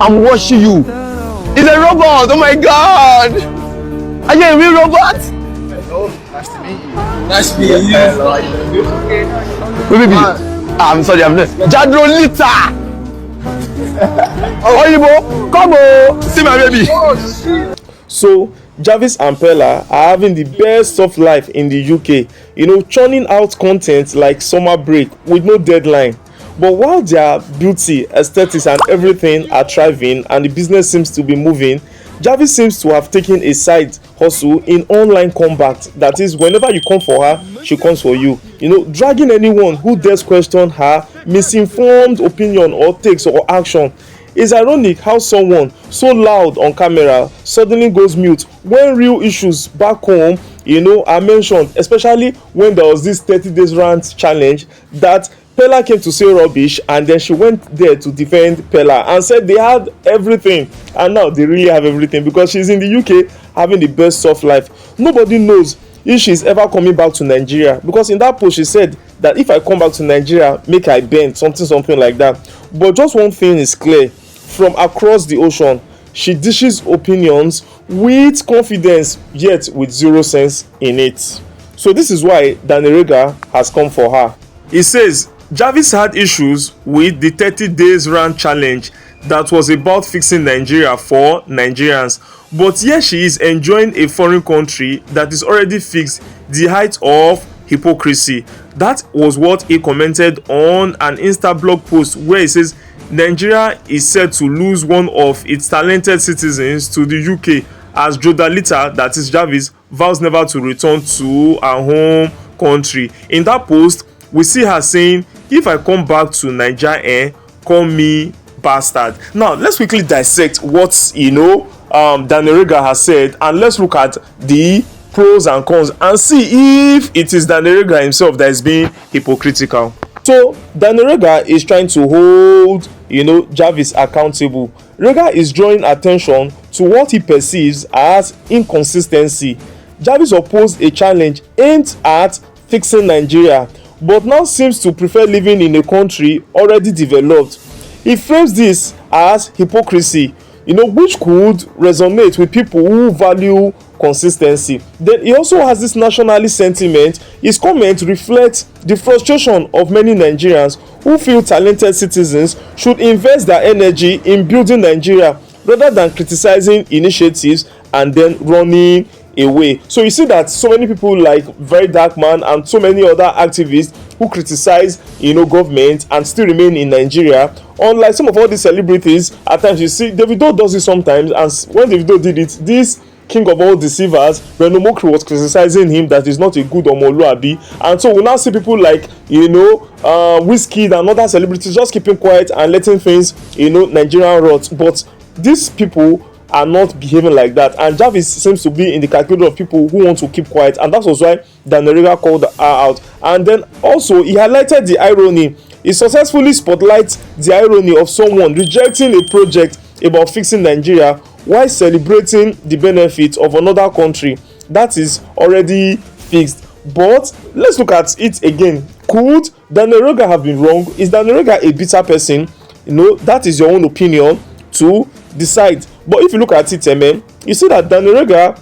I'm watching you. It's a robot. Oh my God. Are you a real robot? Hello, nice to meet you. Nice to meet you. Hello. Baby, I'm sorry, I'm not. Jadrolita. Oh, Oyibo, come on. See my baby. Oh, shit. So Jarvis and Pella are having the best of life in the UK, you know, churning out content like summer break with no deadline. But while their beauty, aesthetics and everything are thriving and the business seems to be moving, Javis seems to have taken a side hustle in online combat. That is, whenever you come for her, she comes for you. You know, dragging anyone who dares question her misinformed opinion or takes or action. It's ironic how someone so loud on camera suddenly goes mute when real issues back home, you know, are mentioned, especially when there was this 30 days rant challenge that Pella came to say rubbish, and then she went there to defend Pella and said they had everything, and now they really have everything because she's in the UK having the best soft life. Nobody knows if she's ever coming back to Nigeria, because in that post she said that if I come back to Nigeria, make I bend, something like that. But just one thing is clear: from across the ocean, she dishes opinions with confidence, yet with zero sense in it. So this is why Dan Regha has come for her. He says Javis had issues with the 30 days rant challenge that was about fixing Nigeria for Nigerians, but here she is enjoying a foreign country that is already fixed, the height of hypocrisy. That was what he commented on an Insta blog post where he says Nigeria is set to lose one of its talented citizens to the UK as Jodalita, that is Javis, vows never to return to her home country. In that post, we see her saying, if I come back to Nigeria, call me bastard. Now let's quickly dissect what Dan Regha has said, and let's look at the pros and cons and see if it is Dan Regha himself that is being hypocritical. So Dan Regha is trying to hold Javis accountable. Regha is drawing attention to what he perceives as inconsistency. Javis opposed a challenge aimed at fixing Nigeria, but now seems to prefer living in a country already developed. He frames this as hypocrisy, which could resonate with people who value consistency. Then he also has this nationalist sentiment. His comment reflects the frustration of many Nigerians who feel talented citizens should invest their energy in building Nigeria rather than criticizing initiatives and then running away. So you see that so many people like Very Dark Man and so many other activists who criticize government and still remain in Nigeria, unlike some of all these celebrities. At times you see Davido does it sometimes, and when Davido did it, this king of all deceivers, Reno Omokri, was criticizing him that he's not a good Omoluabi, and so we now see people like Wizkid and other celebrities just keeping quiet and letting things Nigerian rot. But these people are not behaving like that, and Javis seems to be in the category of people who want to keep quiet, and that was why Dan Regha called her out. And then also he highlighted the irony. He successfully spotlights the irony of someone rejecting a project about fixing Nigeria while celebrating the benefits of another country that is already fixed. But let's look at it again. Could Dan Regha have been wrong? Is Dan Regha a bitter person? That is your own opinion to decide. But if you look at it, you see that Dan Regha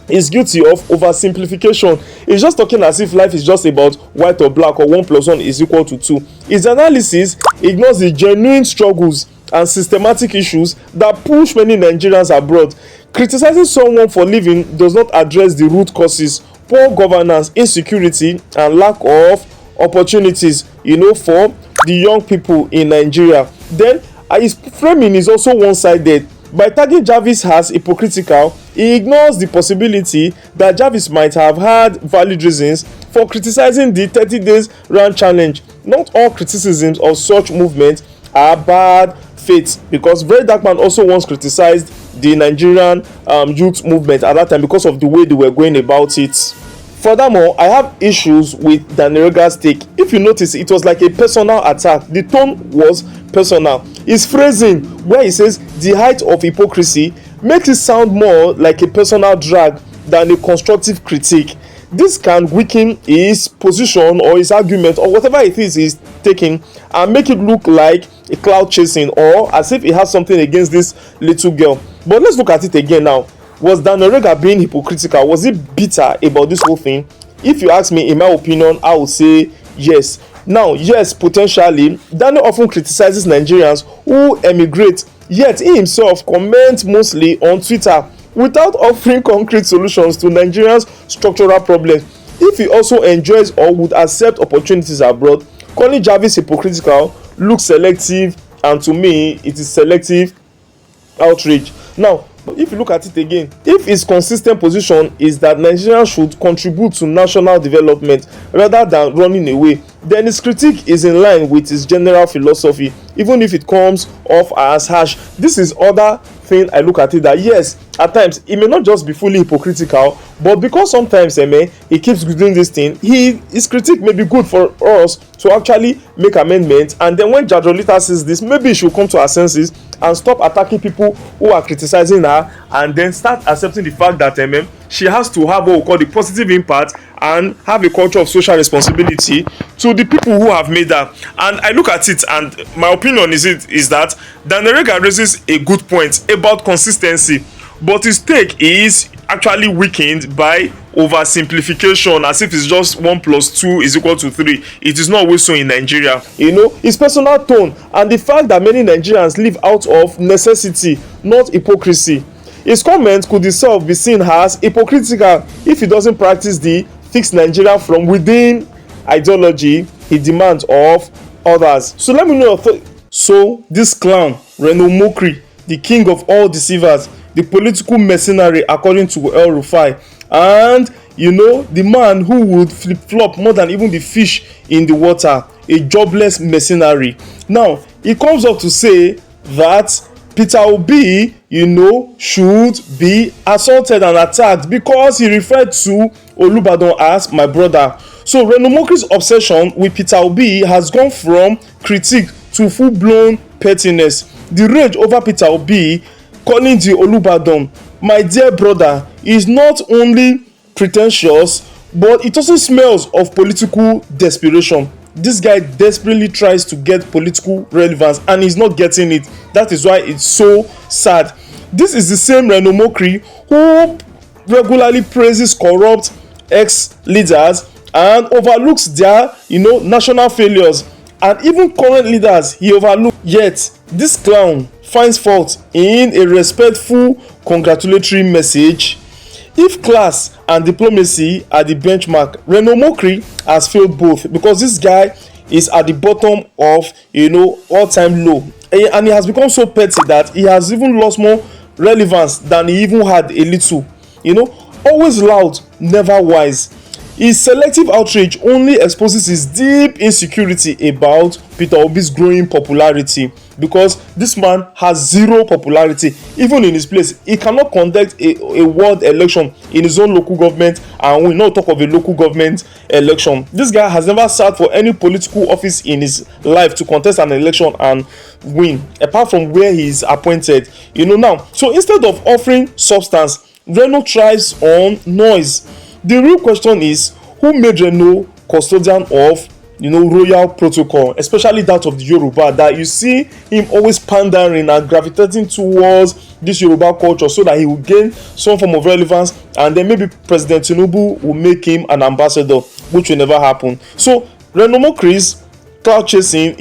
is guilty of oversimplification. He's just talking as if life is just about white or black, or 1 + 1 is equal to 2. His analysis ignores the genuine struggles and systematic issues that push many Nigerians abroad. Criticizing someone for leaving does not address the root causes: poor governance, insecurity, and lack of opportunities for the young people in Nigeria. Then his framing is also one-sided. By tagging Javis as hypocritical, he ignores the possibility that Javis might have had valid reasons for criticizing the 30 days rant challenge. Not all criticisms of such movements are bad faith, because Very Dark Man also once criticized the Nigerian youth movement at that time because of the way they were going about it. Furthermore, I have issues with Dan Regha's take. If you notice, it was like a personal attack. The tone was personal. His phrasing, where he says the height of hypocrisy, makes it sound more like a personal drag than a constructive critique. This can weaken his position or his argument or whatever it is he's taking, and make it look like a clout chasing, or as if he has something against this little girl. But let's look at it again now. Was Dan Regha being hypocritical? Was he bitter about this whole thing? If you ask me, in my opinion, I would say yes. Now, yes, potentially, Daniel often criticizes Nigerians who emigrate, yet he himself comments mostly on Twitter without offering concrete solutions to Nigerians' structural problems. If he also enjoys or would accept opportunities abroad, calling Javis hypocritical looks selective, and to me, it is selective outrage. Now, if you look at it again, if his consistent position is that Nigerians should contribute to national development rather than running away, then his critique is in line with his general philosophy, even if it comes off as harsh. This is other thing I look at it, that yes, at times he may not just be fully hypocritical, but because sometimes he keeps doing this thing, his critique may be good for us to actually make amendments, and then when Jadrolita sees this, maybe she will come to her senses and stop attacking people who are criticizing her, and then start accepting the fact that she has to have what we call the positive impact and have a culture of social responsibility to the people who have made her. And I look at it, and my opinion is that Dan Regha raises a good point about consistency, but his take is actually weakened by oversimplification, as if it's just 1 + 2 = 3. It is not always so in Nigeria. His personal tone and the fact that many Nigerians live out of necessity, not hypocrisy. His comment could itself be seen as hypocritical if he doesn't practice the fix Nigeria from within ideology he demands of others. So let me know your thoughts. So this clown, Reno Omokri, the king of all deceivers, the political mercenary according to El Rufai, and the man who would flip-flop more than even the fish in the water, a jobless mercenary. Now he comes up to say that Peter Obi, should be assaulted and attacked because he referred to Olubadan as my brother. So Reno Omokri's obsession with Peter Obi has gone from critique to full-blown pettiness. The rage over Peter Obi calling the Olubadan my dear brother is not only pretentious, but it also smells of political desperation. This guy desperately tries to get political relevance and he's not getting it. That is why it's so sad. This is the same Reno Omokri who regularly praises corrupt ex-leaders and overlooks their national failures, and even current leaders he overlooks. Yet this clown finds fault in a respectful congratulatory message. If class and diplomacy are the benchmark, Reno Omokri has failed both, because this guy is at the bottom of all-time low, and he has become so petty that he has even lost more relevance than he even had a little. Always loud, never wise. His selective outrage only exposes his deep insecurity about Peter Obi's growing popularity, because this man has zero popularity. Even in his place, he cannot conduct a world election in his own local government, and we not talk of a local government election. This guy has never sat for any political office in his life to contest an election and win, apart from where he is appointed. Now, so instead of offering substance, Reno thrives on noise. The real question is, who made Reno custodian of royal protocol, especially that of the Yoruba, that you see him always pandering and gravitating towards this Yoruba culture so that he will gain some form of relevance, and then maybe President Tinubu will make him an ambassador, which will never happen. So Reno Omokri's clout chasing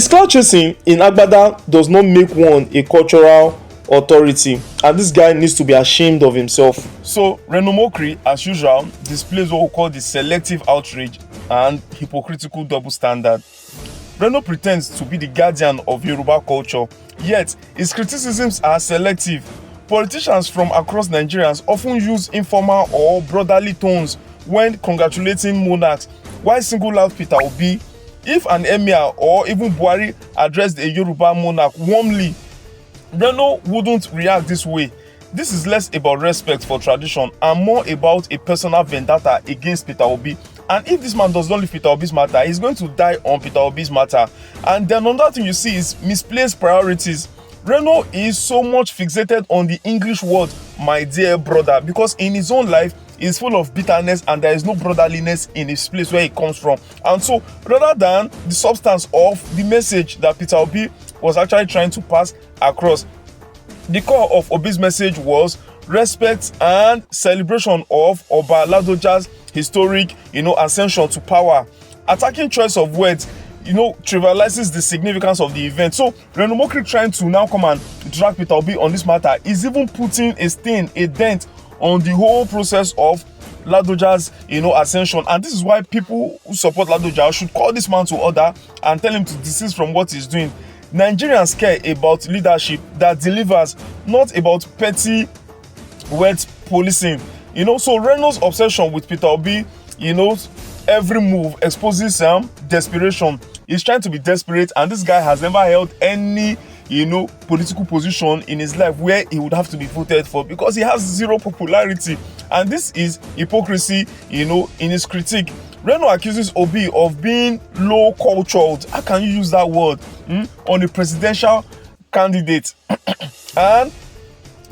clout chasing in Agbada does not make one a cultural authority, and this guy needs to be ashamed of himself. So Reno Omokri, as usual, displays what we call the selective outrage and hypocritical double standard. Reno pretends to be the guardian of Yoruba culture, yet his criticisms are selective. Politicians from across Nigerians often use informal or brotherly tones when congratulating monarchs, while single out Peter Obi. If an emir or even Buhari addressed a Yoruba monarch warmly, Reno wouldn't react this way. This is less about respect for tradition and more about a personal vendetta against Peter Obi. And if this man does not leave Peter Obi's matter, he's going to die on Peter Obi's matter. And then another thing you see is misplaced priorities. Reno is so much fixated on the English word my dear brother, because in his own life is full of bitterness and there is no brotherliness in his place where he comes from. And so rather than the substance of the message that Peter Obi was actually trying to pass across, the core of Obi's message was respect and celebration of Oba Ladoja's historic, ascension to power. Attacking choice of words, trivializes the significance of the event. So Reno Omokri trying to now come and drag Peter Obi on this matter is even putting a stain, a dent on the whole process of Ladoja's, ascension. And this is why people who support Ladoja should call this man to order and tell him to desist from what he's doing. Nigerians care about leadership that delivers, not about petty words policing. So Reno's obsession with Peter Obi, every move exposes desperation. He's trying to be desperate, and this guy has never held any political position in his life where he would have to be voted for, because he has zero popularity. And this is hypocrisy, in his critique. Reno accuses Obi of being low cultured. How can you use that word on a presidential candidate? And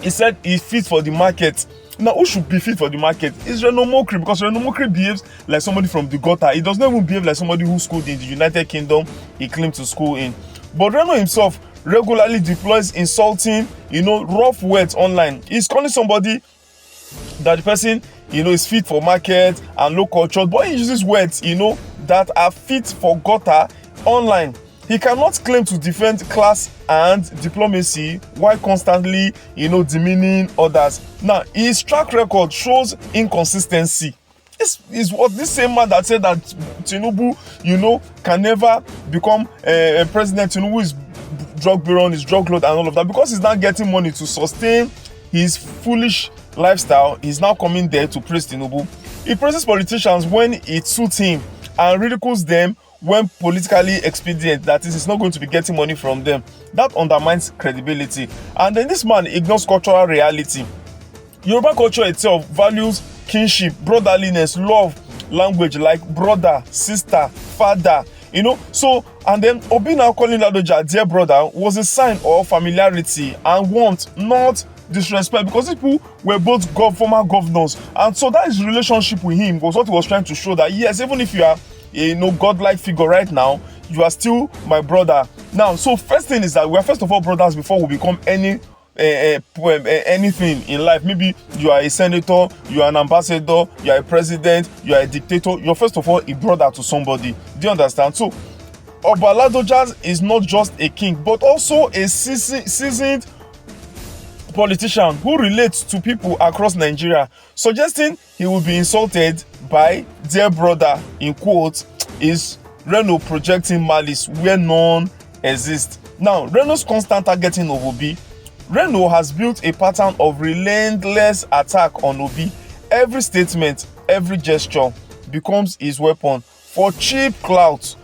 he said he's fit for the market. Now, who should be fit for the market? It's Reno Omokri, because Reno Omokri behaves like somebody from the gutter. He does not even behave like somebody who schooled in the United Kingdom he claimed to school in. But Reno himself regularly deploys insulting, rough words online. He's calling somebody that the person, is fit for market and low culture, but he uses words, that are fit for gutter online. He cannot claim to defend class and diplomacy while constantly, demeaning others. Now, his track record shows inconsistency. This is what this same man that said that Tinubu, can never become a president. Tinubu is drug baron, is drug lord and all of that, because he's not getting money to sustain his foolish lifestyle. He's now coming there to praise Tinubu. He praises politicians when it suits him and ridicules them when politically expedient, that is, he's not going to be getting money from them. That undermines credibility. And then this man ignores cultural reality. Yoruba culture itself values kinship, brotherliness, love, language like brother, sister, father, So, and then Obi now calling Ladoja dear brother was a sign of familiarity and warmth, not disrespect, because people were both former governors. And so that his relationship with him was what he was trying to show, that yes, even if you are godlike figure right now, you are still my brother. Now, so first thing is that we are first of all brothers before we become anything in life. Maybe you are a senator, you are an ambassador, you are a president, you are a dictator. You're first of all a brother to somebody. Do you understand? So Oba Ladoja is not just a king, but also a seasoned politician who relates to people across Nigeria. Suggesting he will be insulted by dear brother in quotes is Reno projecting malice where none exists. Now, Reno's constant targeting of Obi. Reno has built a pattern of relentless attack on Obi. Every statement, every gesture becomes his weapon for cheap clout,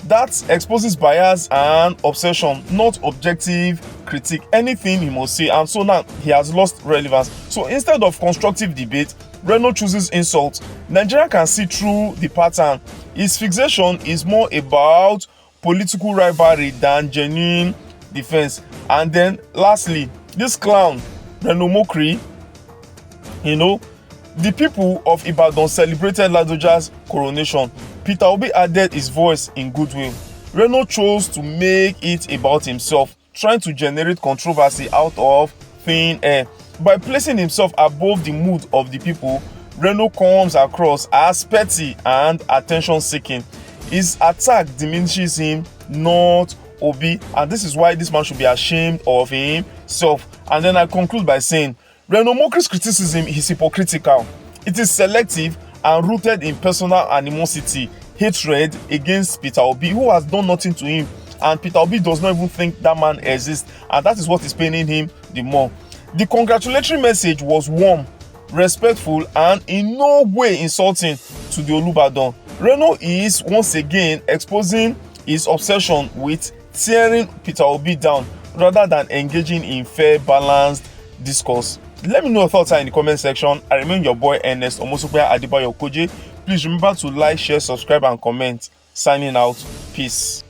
that exposes bias and obsession, not objective critique. Anything he must say, and so now he has lost relevance. So instead of constructive debate, Reno chooses insult. Nigeria can see through the pattern. His fixation is more about political rivalry than genuine defense. And then lastly, this clown, Reno Omokri, the people of Ibadan celebrated Ladoja's coronation. Peter Obi added his voice in goodwill. Reno chose to make it about himself, trying to generate controversy out of thin air. By placing himself above the mood of the people, Reno comes across as petty and attention-seeking. His attack diminishes him, not Obi, and this is why this man should be ashamed of himself. And then I conclude by saying, Reno Omokri's criticism is hypocritical. It is selective and rooted in personal animosity, hatred against Peter Obi, who has done nothing to him, and Peter Obi does not even think that man exists, and that is what is paining him the more. The congratulatory message was warm, respectful, and in no way insulting to the Olubadan. Reno is once again exposing his obsession with tearing Peter Obi down rather than engaging in fair, balanced discourse. Let me know your thoughts in the comment section. I remain your boy Ernest Omosukwe Adebayo Koje. Please remember to like, share, subscribe, and comment. Signing out. Peace.